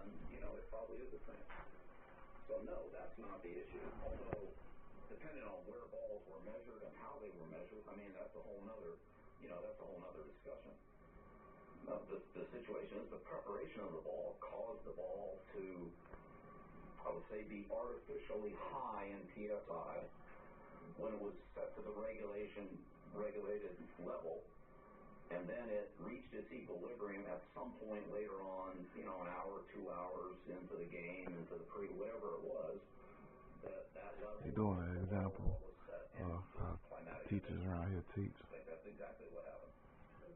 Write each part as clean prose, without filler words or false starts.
then, it probably is the same. So no, that's not the issue. Although, depending on where balls were measured and how they were measured, I mean, that's a whole nother, discussion. The situation is the preparation of the ball caused the ball to, I would say, be artificially high in PSI when it was set to the regulated level, and then it reached its equilibrium at some point later on, an hour, 2 hours into the game, into the whatever it was, that level. You're doing an example of how teachers around here teach. I think that's exactly what happened.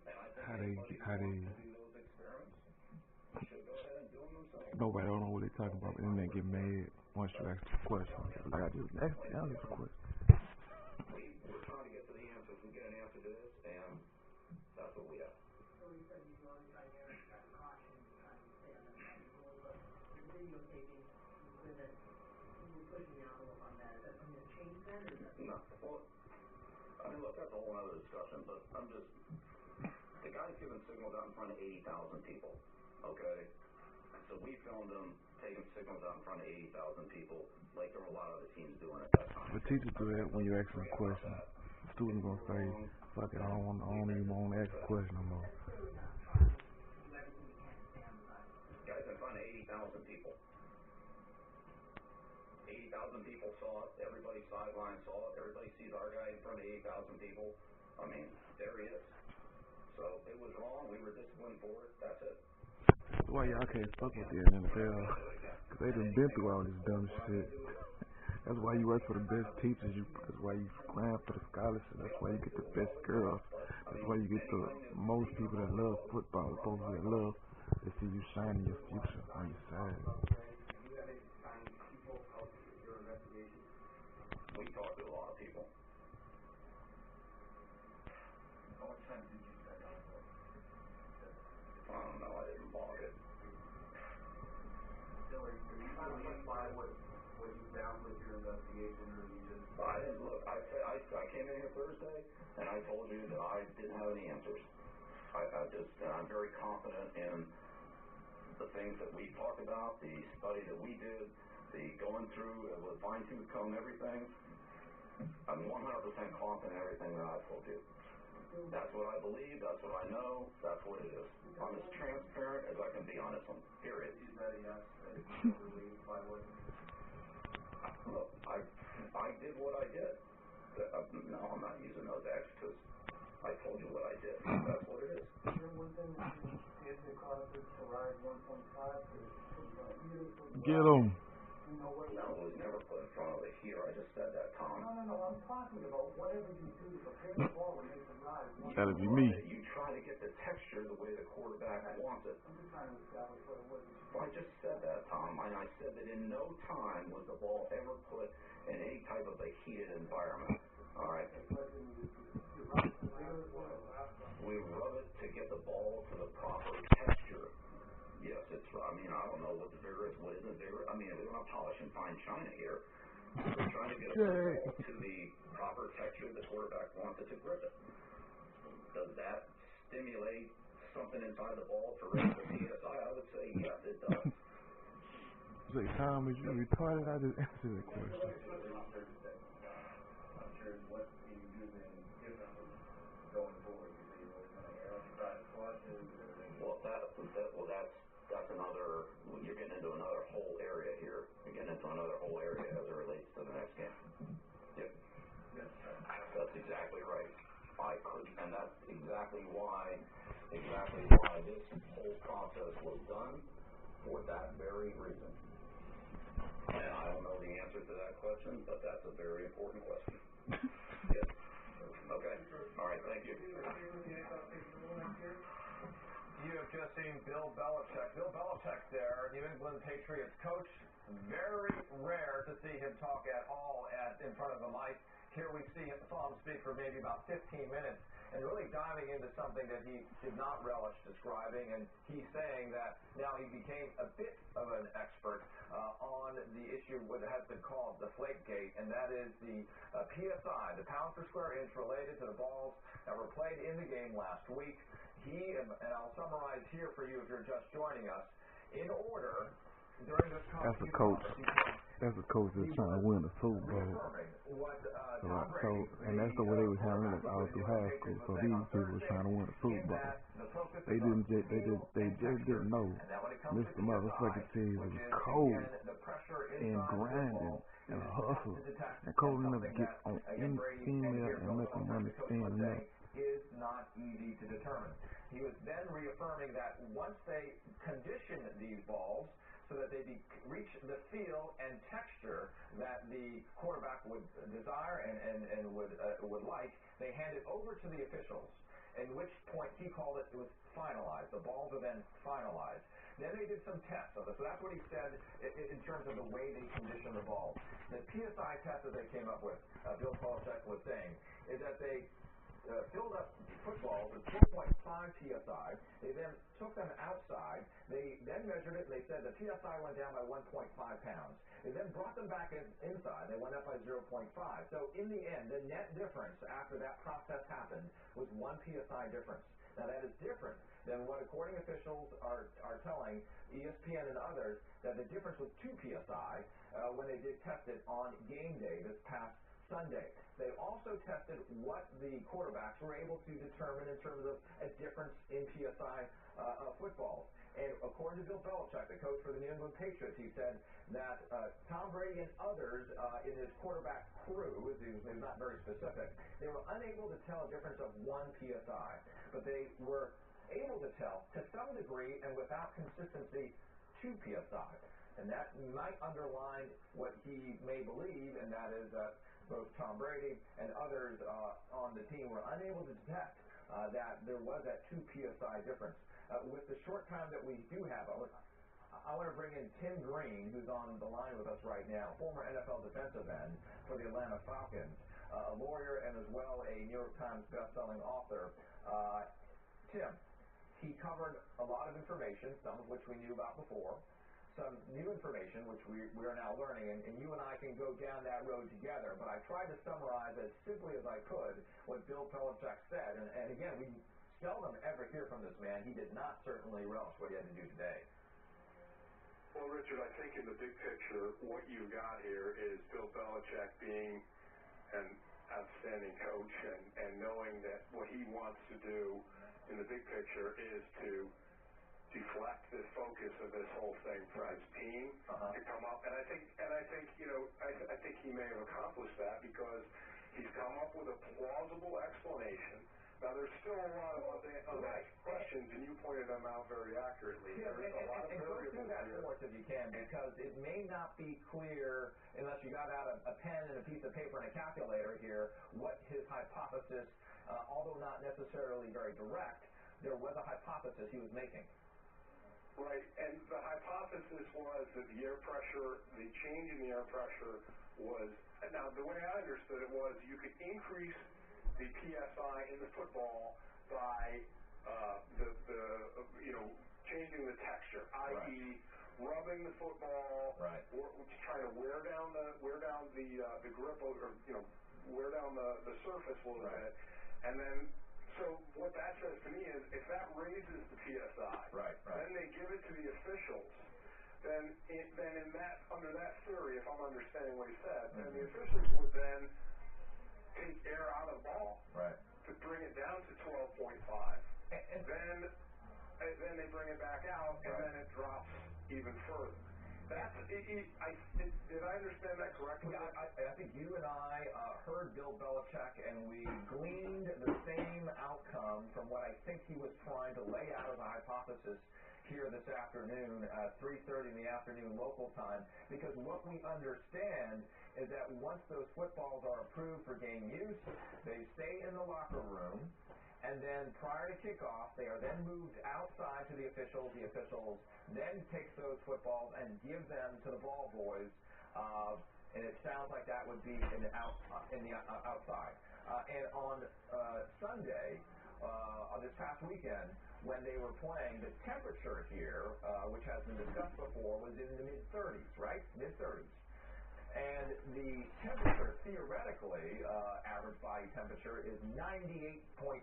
And I think how they do those experiments should go ahead and do them themselves. Nobody don't know what they're talking about, but then they get mad once you ask the question. Like I just asked the question. We're trying to get to the answers. We get an answer to this, and that's what we have. So you said you always try to get caution, trying to stay on that rule, but the videotaping, you said that you were pushing the envelope on that. Is that something that changed then, or is that? No. Well, I mean, look, that's a whole other discussion, but the guy's giving signals out in front of 80,000 people, okay? So we filmed him taking signals out in front of 80,000 people, like there were a lot of other teams doing at that time. But teachers do that when you ask them a question. Students gonna say, fuck it, I don't even want to ask a question no more. Guys in front of 80,000 people. 80,000 people saw it. Everybody sideline saw it. Everybody sees our guy in front of 80,000 people. I mean, there he is. So it was wrong. We were disciplined for it. That's it. That's why y'all can't fuck with the NFL. Because they done been through all this dumb shit. That's why you work for the best teachers. That's why you grind for the scholarships. That's why you get the best girls. That's why you get the most people that love football. Folks that love to see you shine in your future on your side. We talked to a lot of people. How much time did you spend on it? I don't know. I didn't log it. So are you going by what you found with your investigation, or you just? I didn't look. I came in here Thursday, and I told you that I didn't have any answers. I'm very confident in the things that we talked about, the study that we did, the going through with fine-tooth comb everything. I'm 100% confident in everything that I told you. That's what I believe. That's what I know. That's what it is. I'm as transparent as I can be on this one. Period. Is that a yes? That you believe by what? Look, I did what I did. No, I'm not using those X because I told you what I did. That's what it is. Get them. No, it was never put in front of it here. I just said that, Tom. No, I'm talking about whatever you do to prepare the ball and make the ride. That'll be me. You try to get the texture the way the quarterback wants it. I'm just trying to establish what it was. Well, I just said that, Tom, and I said that in no time was the ball ever put in any type of a heated environment. All right? We rub it to get the ball to the proper texture. Yes, I don't know what the vigor is, what isn't vigor. I mean, we're not polishing fine china here. We're trying to get a ball to the proper texture the quarterback wants it to grip it. Does that stimulate something inside the ball to raise the PSI? I would say yes, it does. Say, Tom, is you retarded? I just answered that question. I'm sure what you do then differently going forward. You say you're going to err on the side of caution and everything. That's another. You're getting into another whole area here. You're getting into another whole area as it relates to the next game. Yep. Yes, that's exactly right. I could, and that's exactly why this whole process was done for that very reason. And I don't know the answer to that question, but that's a very important question. Yes. Okay. All right. Thank you. You have just seen Bill Belichick. Bill Belichick there, New England Patriots coach. Very rare to see him talk at all in front of a mic. Here we saw him speak for maybe about 15 minutes and really diving into something that he did not relish describing. And he's saying that now he became a bit of an expert on the issue what has been called the Deflategate, and that is the PSI, the pounds per square inch related to the balls that were played in the game last week. And I'll summarize here for you if you're just joining us. In order, during this That's a coach. That's a coach that's trying to win a Super Bowl. And that's the way they were handling it all through high school. So these people were trying to win a Super Bowl. They just didn't know Mr. Motherfucking Teazy was cold and grinding and a hustle and cold enough to get on any female and make them understand that. Is not easy to determine. He was then reaffirming that once they condition these balls so that they reach the feel and texture that the quarterback would desire and would like, they hand it over to the officials, at which point he called it was finalized. The balls are then finalized. Then they did some tests of it. So that's what he said in terms of the way they condition the balls. The PSI test that they came up with, Bill Belichick was saying, is that they filled up footballs with 4.5 PSI. They then took them outside. They then measured it, and they said the PSI went down by 1.5 pounds. They then brought them back inside. They went up by 0.5. So in the end, the net difference after that process happened was 1 PSI difference. Now that is different than what according officials are telling ESPN and others, that the difference was 2 PSI when they did test it on game day this past Sunday. They also tested what the quarterbacks were able to determine in terms of a difference in PSI footballs. And according to Bill Belichick, the coach for the New England Patriots, he said that Tom Brady and others in his quarterback crew, he was not very specific, they were unable to tell a difference of 1 PSI. But they were able to tell, to some degree and without consistency, 2 PSI. And that might underline what he may believe, and that is that both Tom Brady and others on the team were unable to detect that there was that 2 PSI difference. With the short time that we do have, I want to bring in Tim Green, who's on the line with us right now, former NFL defensive end for the Atlanta Falcons, a lawyer and as well a New York Times best-selling author. Tim, he covered a lot of information, some of which we knew about before, some new information, which we are now learning, and you and I can go down that road together. But I tried to summarize as simply as I could what Bill Belichick said. And again, we seldom ever hear from this man. He did not certainly relish what he had to do today. Well, Richard, I think in the big picture, what you got here is Bill Belichick being an outstanding coach and knowing that what he wants to do in the big picture is to deflect the focus of this whole thing from his team to come up, and I think I think he may have accomplished that because he's come up with a plausible explanation. Now there's still a lot of unanswered questions, and you pointed them out very accurately. Yeah, there's a lot of go through that for us if you can, because it may not be clear unless you got out a pen and a piece of paper and a calculator here what his hypothesis, although not necessarily very direct, there was a hypothesis he was making. Right, and the hypothesis was that the air pressure, the change in the air pressure was, now the way I understood it was you could increase the PSI in the football by changing the texture, i.e. rubbing the football, or trying to wear down the grip, or wear down the surface a little bit, and then. So what that says to me is if that raises the PSI, then they give it to the officials, then under that theory, if I'm understanding what he said, then the officials would then take air out of the ball to bring it down to 12.5. And then they bring it back out, and then it drops even further. Did I understand that correctly? Yeah, I think you and I heard Bill Belichick, and we gleaned the same outcome from what I think he was trying to lay out as a hypothesis here this afternoon at 3:30 in the afternoon local time, because what we understand is that once those footballs are approved for game use, they stay in the locker room, and then prior to kickoff, they are then moved outside to the officials. The officials then take those footballs and give them to the ball boys, and it sounds like that would be in the outside. And on Sunday, this past weekend, when they were playing, the temperature here, which has been discussed before, was in the mid-30s, right? Mid-30s. And the temperature, theoretically, average body temperature is 98.6.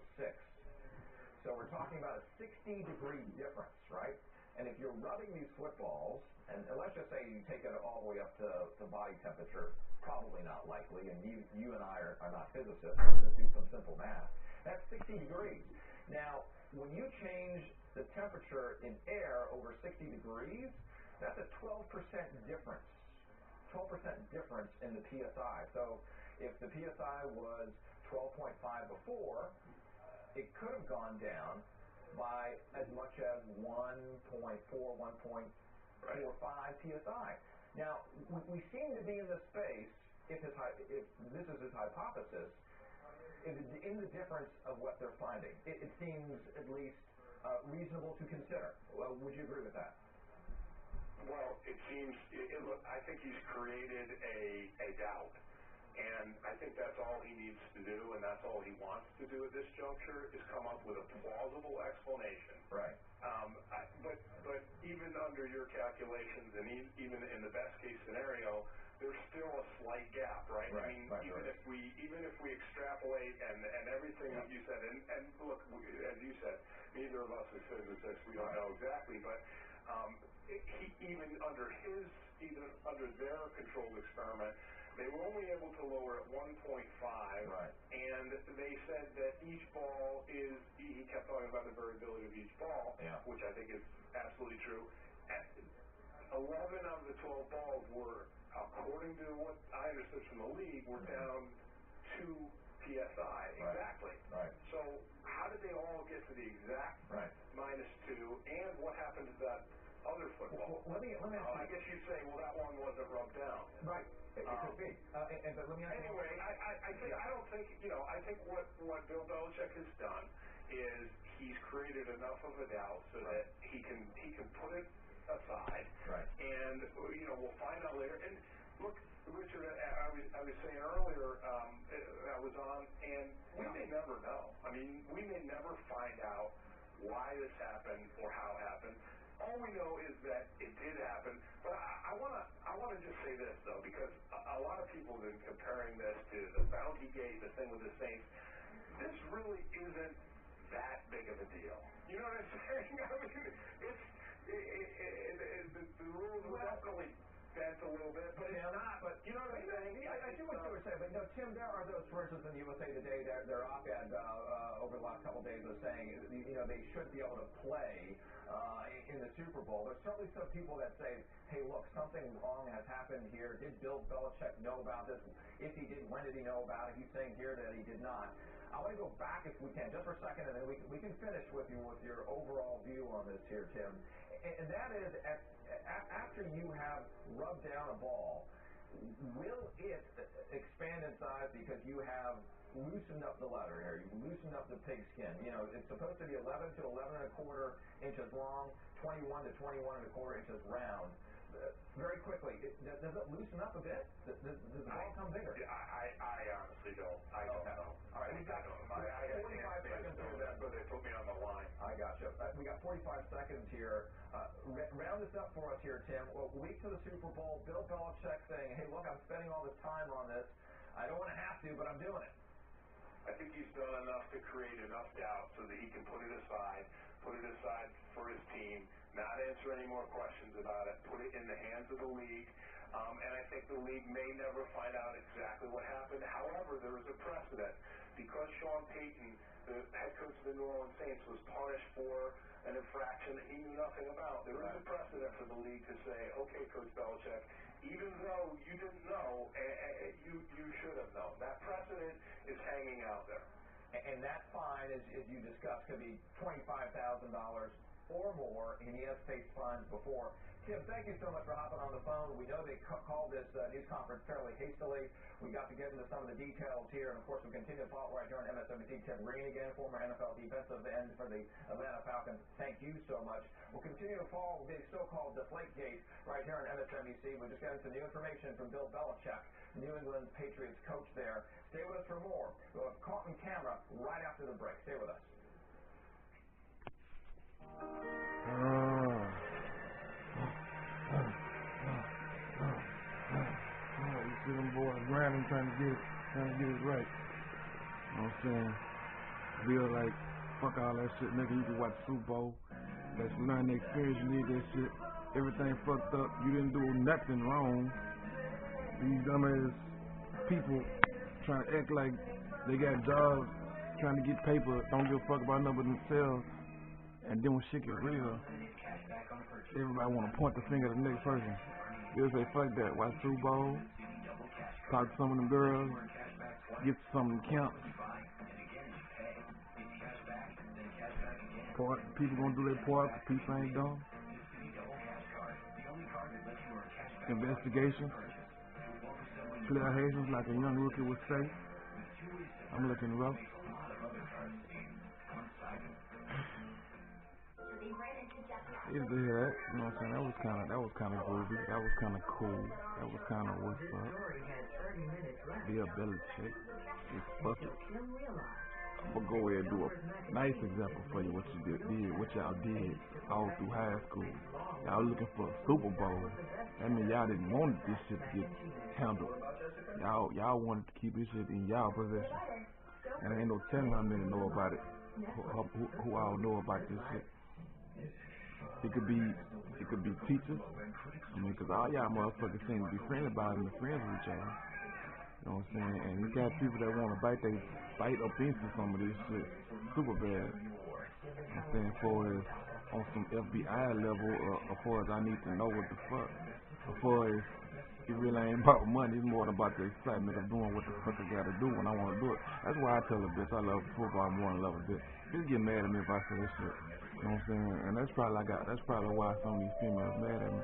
So we're talking about a 60-degree difference, right? And if you're rubbing these footballs, and let's just say you take it all the way up to body temperature, probably not likely, and you and I are not physicists, so we're going to do some simple math. That's 60 degrees. Now, when you change the temperature in air over 60 degrees, that's a 12% difference. 12% difference in the PSI. So if the PSI was 12.5 before, it could have gone down by as much as 1.4, 1.45 PSI. Now, we seem to be in the space, if this is his hypothesis, in the difference of what they're finding. It seems at least reasonable to consider. Well, would you agree with that? Well, it seems, look, I think he's created a doubt. And I think that's all he needs to do, and that's all he wants to do at this juncture, is come up with a plausible explanation. Right. But even under your calculations, and even in the best case scenario, there's still a slight gap, right? I mean, even if we extrapolate and everything that you said, and look, as you said, neither of us is physicists, we don't know exactly, but even under their controlled experiment, they were only able to lower it 1.5, and they said that each ball is, he kept talking about the variability of each ball, which I think is absolutely true. 11 of the 12 balls were, according to what I understood from the league, were down 2 PSI. Exactly. Right. So how did they all get to the exact -2, and what happened to that other football? Well, let me I guess you'd say, well, that one wasn't rubbed down. Right. It could be. But let me ask you. Anyway, I think what Bill Belichick has done is he's created enough of a doubt so that he can put it aside. Right. And we'll find out later. And look, Richard, I was saying earlier, I was on, and we may never know. I mean, we may never find out why this happened or how it happened. All we know is that it did happen. But I want to just say this, though, because a lot of people have been comparing this to the Bounty Gate, the thing with the Saints. This really isn't that big of a deal. You know what I'm saying? I mean, the rules were definitely bent a little bit, but it's not. But you know what I'm saying? I see what you were saying, but no, Tim, there are those, for instance, in USA Today, their op-ed over the last couple of days was saying, they should be able to play in the Super Bowl. There's certainly some people that say, hey, look, something wrong has happened here. Did Bill Belichick know about this? If he did, when did he know about it? He's saying here that he did not. I want to go back, if we can, just for a second, and then we can finish with your overall view on this here, Tim. And that is, after you have rubbed down a ball, will it expand in size because you have loosened up the leather here? You've loosened up the pig skin. It's supposed to be 11 to 11 1/4 inches long, 21 to 21 1/4 inches round. Very quickly, does it loosen up a bit? Does the ball come bigger? I honestly don't. I don't know. All right, we got 45 seconds here. That's where they put me on the line. I got you. We got 45 seconds here. Round this up for us here, Tim. Well, week to the Super Bowl, Bill Belichick saying, hey, look, I'm spending all this time on this. I don't want to have to, but I'm doing it. I think he's done enough to create enough doubt so that he can put it aside for his team, not answer any more questions about it, put it in the hands of the league, and I think the league may never find out exactly what happened. However, there is a precedent. Because Sean Payton, the head coach of the New Orleans Saints, was punished for an infraction that he knew nothing about, there is a precedent for the league to say, okay, Coach Belichick, even though you didn't know, you should have known. That precedent is hanging out there. And that fine, as you discussed, could be $25,000 or more, and he has faced fines before. Tim, thank you so much for hopping on the phone. We know they called this news conference fairly hastily. We got to get into some of the details here, and of course, we'll continue to follow right here on MSNBC. Tim Green again, former NFL defensive end for the Atlanta Falcons. Thank you so much. We'll continue to follow the so-called Deflategate right here on MSNBC. We just got into new information from Bill Belichick, New England Patriots coach there. Stay with us for more. We'll have Caught in Camera right after the break. Stay with us. You see them boys grinding, trying to get it right. You know what I'm saying? Bill like, fuck all that shit, nigga. You can watch Super Bowl. Let's learn the experience. You need that shit. Everything fucked up. You didn't do nothing wrong. These dumbass people trying to act like they got jobs, trying to get paper, don't give a fuck about nothing but themselves. And then when shit get real, everybody want to point the finger at the next person. They'll say, fuck that. Watch Super Bowl, talk to some of them girls, get to some of them camps. People gonna do their part, people ain't dumb. Investigations, clear like a young rookie would say. I'm looking rough. You did hear that? You know what I'm saying? That was kind of groovy. That was kind of cool. That was kind of what's up. Bill Belichick. It's fucking. I'm gonna go ahead and do a nice example for you what you did, what y'all did all through high school. Y'all looking for a Super Bowl. That means y'all didn't want this shit to get handled. Y'all wanted to keep this shit in y'all possession. And ain't no telling how many know about it. Who all know about this shit. It could be teachers. I mean, cause all y'all motherfuckers seem to be friendly about it and friends with each other. You know what I'm saying? And you got people that want to bite up into some of this shit super bad. I'm saying for as on some FBI level, as far as I need to know what the fuck. As far as it really ain't about money, it's more about the excitement of doing what the fuck I gotta do when I want to do it. That's why I tell a bitch I love football more than I love a bitch. Just get mad at me if I say this shit. You know what I'm saying? And that's probably why some of these females mad at me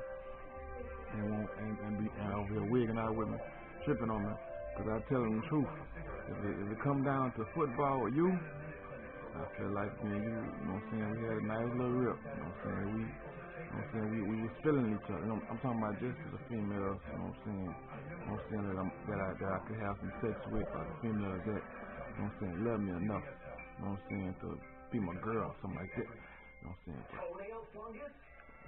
and over here wigging out with me, tripping on me. Cause I tell them the truth. If it come down to football or you, I feel like me and you know what I'm saying, we had a nice little rip. You know what I'm saying? We was feeling each other. You know, I'm talking about just as a female, you know what I'm saying? You know what I'm saying, that I could have some sex with, or the female that, you know what I'm saying, love me enough, you know what I'm saying, to be my girl or something like that. You know what I'm saying?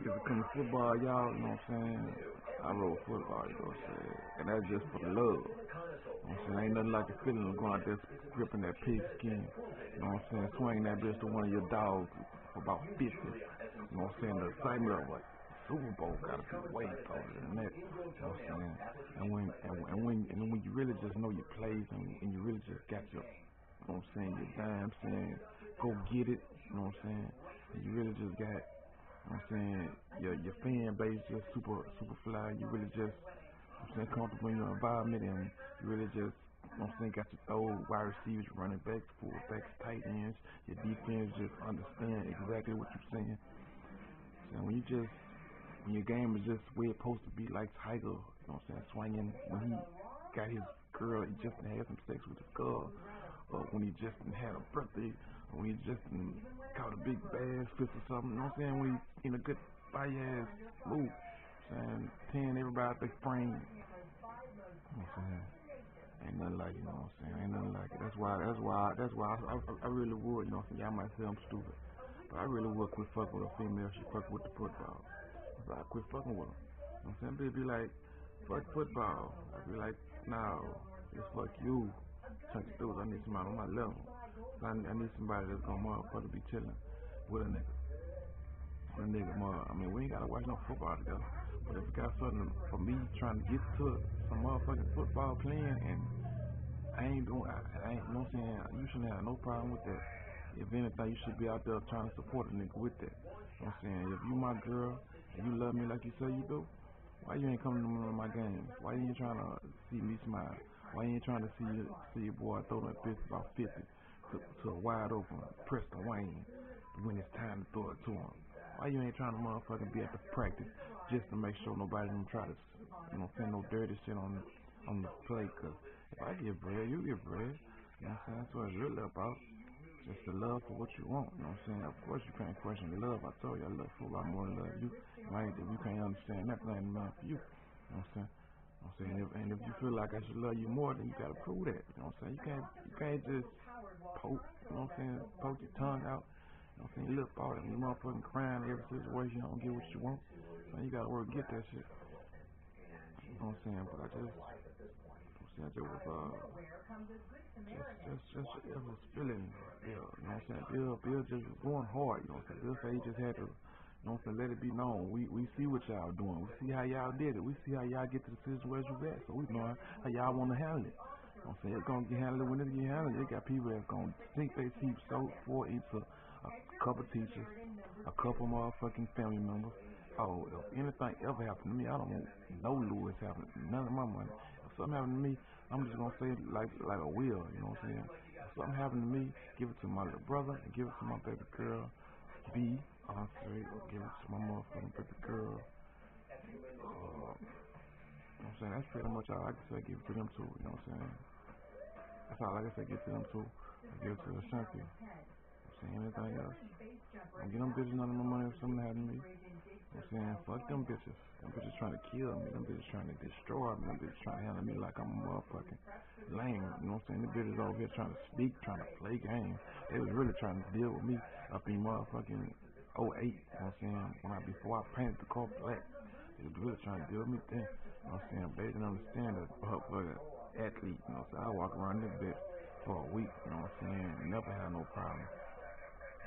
But if it comes to football, y'all, you know what I'm saying? I roll football, you know what I'm saying? And that's just for the love. You know what I'm saying? Ain't nothing like a feeling of going out there gripping that pig skin. You know what I'm saying? Swinging that bitch to one of your dogs for about 50. You know what I'm saying? The excitement of what? Super Bowl gotta be way colder than that. You know what I'm saying? And when you really just know your plays and you really just got your, you know what I'm saying, your dime saying, go get it, you know what I'm saying? And you really just got, you know what I'm saying, your fan base just super fly. You really just, you know what I'm saying, comfortable in your environment, and you really just, you know what I'm saying, got your throw wide receivers, running backs, fullbacks, tight ends. Your defense just understand exactly what you're saying. And when your game is just where it's supposed to be, like Tiger, you know what I'm saying, swinging when he got his girl, he just had some sex with his girl, or when he just had a birthday, or when he just caught a big bass fist or something, you know what I'm saying, when he's in a good fire-ass mood, and tearing everybody out their frame, you know what I'm saying, ain't nothing like it, you know what I'm saying, ain't nothing like it. That's why I really would, you know what I'm saying, y'all might say I'm stupid, but I really would quit fucking with a female if she fuck with the football. So I quit fucking with her. You know what I'm saying? They'd be like, fuck football. I'd be like, no, it's fuck you. Chuck Stools, I need somebody on my level. So I need somebody that's gonna motherfucker be chilling with a nigga. A nigga, I mean, we ain't gotta watch no football together. But if you got something for me trying to get to some motherfucking football playing, and I ain't, you know what I'm saying, you shouldn't have no problem with that. If anything, you should be out there trying to support a nigga with that. You know what I'm saying? If you my girl, and you love me like you say you do, why you ain't coming to my games? Why you ain't trying to see me smile? Why you ain't trying to see your boy throw that bitch about 50 to a wide open, press the wing when it's time to throw it to him? Why you ain't trying to motherfucking be at the practice just to make sure nobody don't try to, you know, send no dirty shit on the play? Cause if I get bread, you get bread. You know what I'm saying? That's what it's really about. Just the love for what you want, you know what I'm saying? Of course you can't question the love. I told you I love football more than I love you. Right? If you can't understand that, that ain't enough for you. You know what I'm saying? You know what I'm saying? And if you feel like I should love you more, then you gotta prove that. You know what I'm saying? You can't just poke, you know what I'm saying, poke your tongue out, you know what I'm saying, lip out and you motherfucking crying in every situation you don't get what you want. Man, you gotta work to get that shit. You know what I'm saying? But I just was feeling Bill, you know what I'm saying? Bill just was going hard, you know what I'm saying? Bill said he just had to You know what I'm saying? Let it be known. We see what y'all doing. We see how y'all did it. We see how y'all get to the situation where you at. So we know how y'all want to handle it. You know what I'm saying? It's going to get handled when it get handled. They got people that's going to sink their teeth so for each a couple teachers, a couple motherfucking family members. Oh, if anything ever happened to me, I don't want no Lewis happening. None of my money. If something happened to me, I'm just gonna say it like a will. You know what I'm saying? If something happened to me, give it to my little brother and give it to my baby girl. B, I'll say, or give it to my motherfucking baby girl. You know what I'm saying? That's pretty much all I can say. Give it to them too. You know what I'm saying? That's all I can say. Give it to them too. And give it to the Shanty. Anything else? Don't get them bitches none of my money if something happened to me. You know what I'm saying? Fuck them bitches. Them bitches trying to kill me. Them bitches trying to destroy me. Them bitches trying to handle me like I'm a motherfucking lame. You know what I'm saying? Them bitches over here trying to speak, trying to play games. They was really trying to deal with me up in motherfucking 08. You know what I'm saying? Before I painted the car black. They was really trying to deal with me then. You know what I'm saying? They didn't understand that motherfucker athlete. You know what I'm saying? I walk around this bitch for a week. You know what I'm saying? Never had no problem.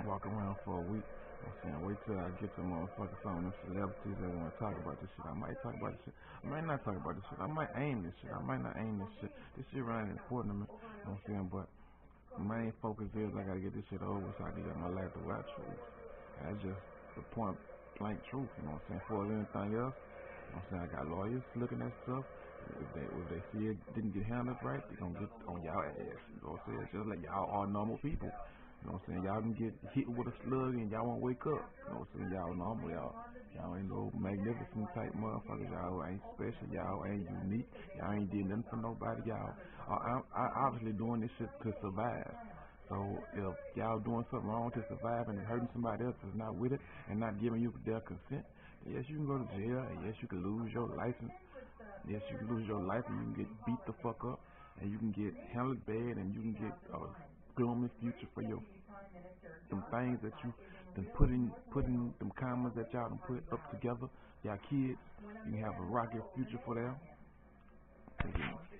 Walk around for a week. I'm saying, wait till I get to motherfucking some of them celebrities that want to talk about this shit. I might talk about this shit. I might not talk about this shit. I might aim this shit. I might not aim this shit. This shit really important to me. You know what I'm saying? But the main focus is I gotta get this shit over so I can get my life to watch truth. That's just the point blank truth. You know what I'm saying? For anything else, you know what I'm saying? I got lawyers looking at stuff. If they see it didn't get handled right, they're gonna get on y'all ass. You know what I'm saying? It's just like y'all are normal people. You know what I'm saying? Y'all can get hit with a slug and y'all won't wake up. You know what I'm saying? Y'all normal. Y'all ain't no magnificent type motherfuckers. Y'all ain't special. Y'all ain't unique. Y'all ain't did nothing for nobody. Y'all are obviously doing this shit to survive. So if y'all doing something wrong to survive and hurting somebody else that's not with it and not giving you their consent, yes, you can go to jail. And yes, you can lose your license. Yes, you can lose your life and you can get beat the fuck up and you can get handled bad and you can get gloomy future for your them things that you been putting them commas that y'all done put up together. Y'all kids, you can have a rocket future for them.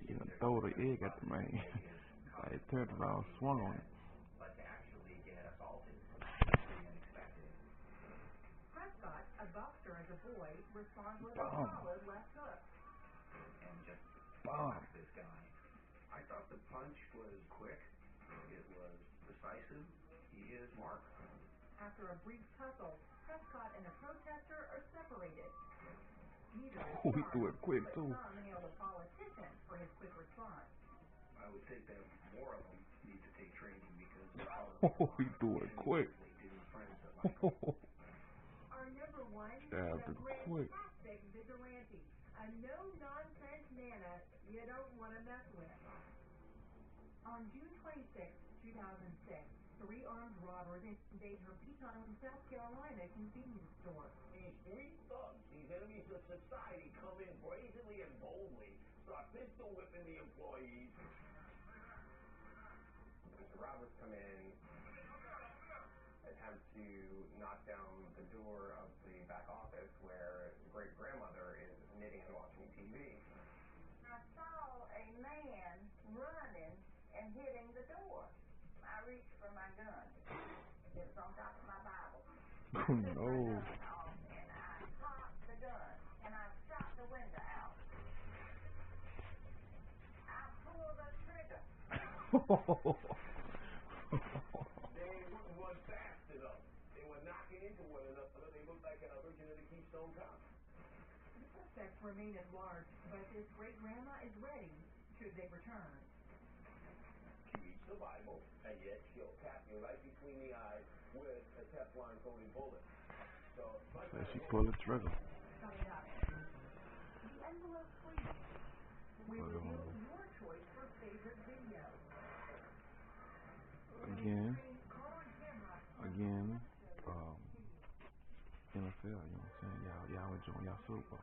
You can throw the egg at the man. It turned around, swung on it. But to actually get assaulted Prescott, a boxer as a boy, responds with a solid left hook. And just bomb this guy. I thought the punch was quick. It was decisive. He is Mark. After a brief tussle, Prescott and a protester are separated. Neither is he threw it quick too. some hailed a politician for his quick response. I would think that more of them need to take training because he threw it quick. Our number one is Stabbed a it quick. fantastic vigilante, a no-nonsense nana you don't want to mess with. On June 26, 2006, 3 armed robbers invade her Pecan, South Carolina convenience store. These thugs, these enemies of society, come in brazenly and boldly, start pistol whipping the employees. The robbers come in, attempt to knock down the door of the back office where great-grandmother is knitting and watching TV. I saw a man running and hitting the door. I reached for my gun. It was on top of my Bible. I took my gun off and I cocked the gun and I shot the window out. I pulled the trigger. They wouldn't run fast enough. They were knocking into one another. They looked like an original Keystone Cop. The suspects remain at large, but this great-grandma is ready should they return. She reads the Bible, and yet she'll tap you right between the eyes with a Teflon-coated bullet. So she pulled the trigger. Coming up, the envelope freeze. We reveal your choice for favorite video. Again, NFL, you know what I'm saying? Y'all enjoying y'all Super Bowl.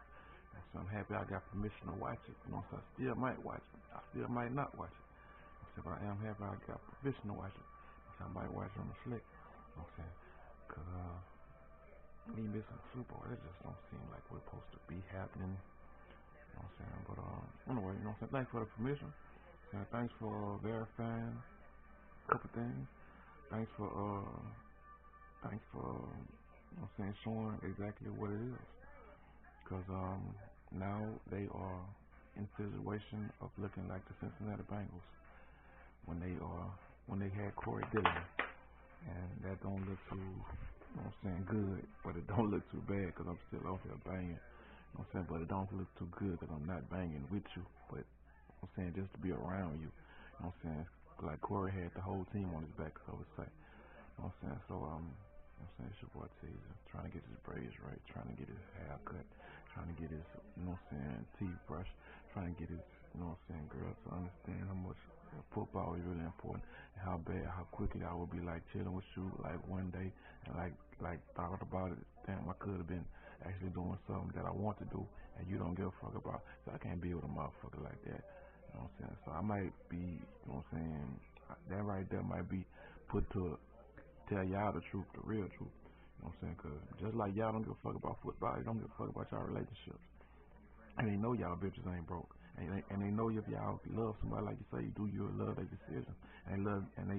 So I'm happy I got permission to watch it. You know, so I still might watch it. I still might not watch it. So, but I am happy I got permission to watch it. So I might watch it on the flick. You know what I'm saying? Cause me missing the Super Bowl, it just don't seem like we're supposed to be happening. You know what I'm saying? But anyway, you know what I'm saying? Thanks for the permission. Thanks for verifying a couple things. Thanks for you know what I'm saying, ain't showing exactly what it is. Because now they are in situation of looking like the Cincinnati Bengals when they had Corey Dillon, and that don't look too, you know what I'm saying, good, but it don't look too bad because I'm still out here banging, you know what I'm saying, but it don't look too good because I'm not banging with you, but you know what I'm saying, just to be around you, you know what I'm saying, like Corey had the whole team on his back, so I would say, you know what I'm saying, so you know what I'm saying, it's your boy TEAZY, trying to get his braids right, trying to get his hair cut, trying to get his, you know what I'm saying, teeth brushed, trying to get his, you know what I'm saying, girl to understand how much football is really important and how quickly I would be like chilling with you like one day and like thought about it. Damn, I could have been actually doing something that I want to do and you don't give a fuck about. So I can't be with a motherfucker like that. You know what I'm saying? So I might be, you know what I'm saying, that right there might be put to tell y'all the truth, the real truth. You know what I'm saying? Because just like y'all don't give a fuck about football, you don't give a fuck about y'all relationships. And they know y'all bitches ain't broke. And they know if y'all love somebody like you say you do, you'll love their decision. And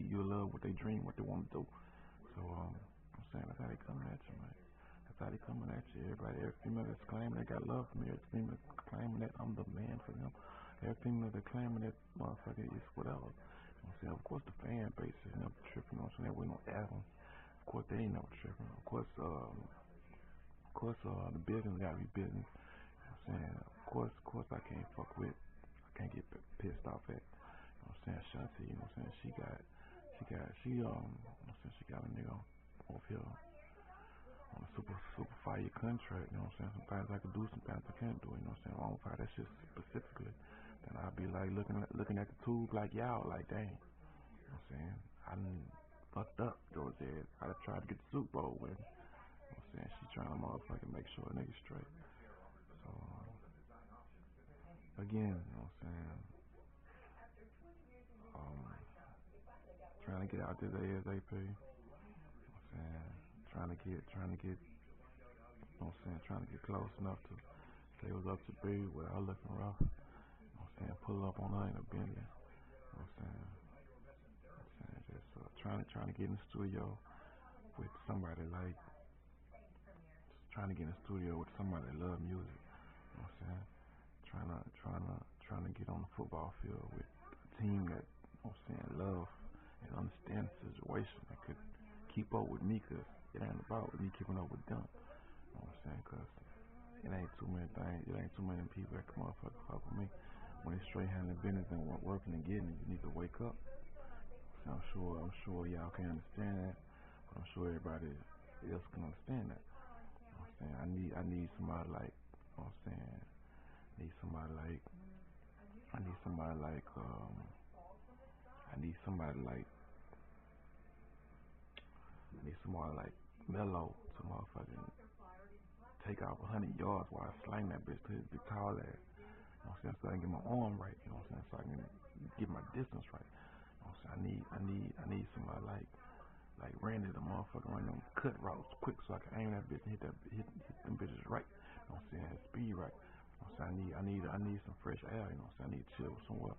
you'll love what they dream, what they want to do. So I'm saying that's how they coming at you, man. That's how they coming at you. Every female that's claiming they got love for me, every female that's claiming that I'm the man for them, every female that's claiming that motherfucker is whatever. You know what I'm saying? Of course the fan base is never tripping, you know what I'm saying? We don't add them. Of course they ain't never tripping. Of course the business gotta be business. You know what I'm saying? Of course I can't fuck with, I can't get pissed off at, you know what I'm saying, Shanti, you know what I'm saying, she you know what I'm saying, she got a nigga over here on a super fire contract, you know what I'm saying, sometimes I can do, sometimes I can't do, you know what I'm saying, I don't fire that shit specifically, then I'll be like looking at the tube like y'all, like dang, you know what I'm saying, I done fucked up George Ed, I done tried to get the Super Bowl with him, you know what I'm saying, she trying to motherfucking make sure a nigga straight. So, again, you know what I'm saying, trying to get out this ASAP, you know what I'm saying, trying to get, you know what I'm saying, trying to get close enough to say what's up to be without looking rough, you know what I'm saying, pull up on her in a Bentley, you know what I'm saying, just trying to get in the studio with somebody like, trying to get in the studio with somebody that love music, you know what I'm saying, trying to get on the football field with a team that, you know what I'm saying, love and understand the situation and could keep up with me, because it ain't about me keeping up with them, you know what I'm saying, because it ain't too many things, it ain't too many people that come motherfucker fuck with me. When it's straight handling business and working and getting it, you need to wake up. So I'm sure y'all can understand that, but I'm sure everybody else can understand that. You know what I'm saying? I need somebody like, you know what I'm saying, I need somebody like Melo to motherfucking take off 100 yards while I slang that bitch to his big tall ass. You know what I'm saying? So I can get my arm right. You know what I'm saying? So I can get my distance right. You know what I'm saying? I need somebody like Randy, the motherfucker running them cut routes quick, so I can aim that bitch and hit them bitches right. You know what I'm saying? Speed right. You know what I'm saying? I need some fresh air. You know what I'm saying? I need to chill somewhere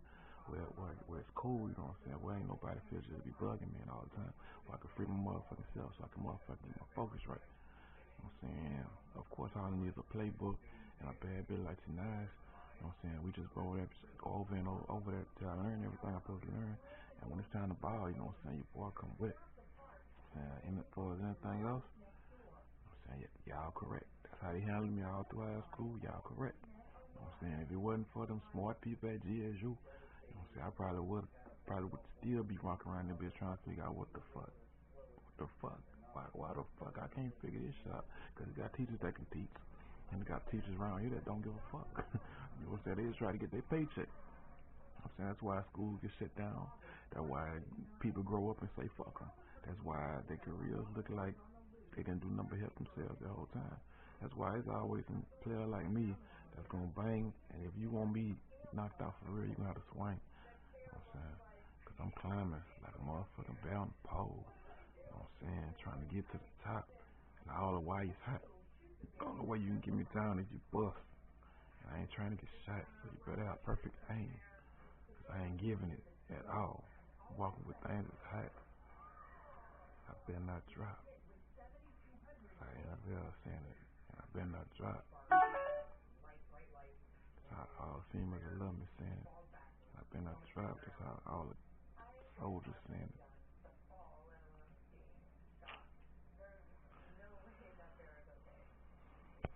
where it's cool. You know what I'm saying? Where ain't nobody feel just be bugging me all the time. Where I can free my motherfucking self, so I can motherfucking get my focus right. You know what I'm saying? Of course, all I need is a playbook and a bad bit like T9s. You know what I'm saying? We just go over there till I learn everything I'm supposed to learn. And when it's time to ball, you know what I'm saying? Your boy come with. And as far as anything else, you know what I'm saying? Y'all correct. That's how they handled me all through high school. Y'all correct. You know what I'm saying? If it wasn't for them smart people at GSU, you know what I'm saying? I probably would still be walking around there bitch trying to figure out what the fuck. Why the fuck I can't figure this shit out? Because you got teachers that can teach. And you got teachers around here that don't give a fuck. You know what I'm saying? They just try to get their paycheck. You know what I'm saying? That's why schools get shut down. That's why people grow up and say fuck them. That's why their careers look like they didn't do nothing but help themselves the whole time. That's why it's always a player like me that's going to bang. And if you want me knocked out for real, you're going to have to swing. You know what I'm saying? Because I'm climbing like a motherfucking bear on the pole. You know what I'm saying? Trying to get to the top. And all the while it's hot. The only way you can get me down is you bust. And I ain't trying to get shot, so you better have perfect aim. Because I ain't giving it at all. I'm walking with things that's hot. I better not drop. I better not drop. That's how all females love me saying it. I better not drop. That's how all the soldiers saying it.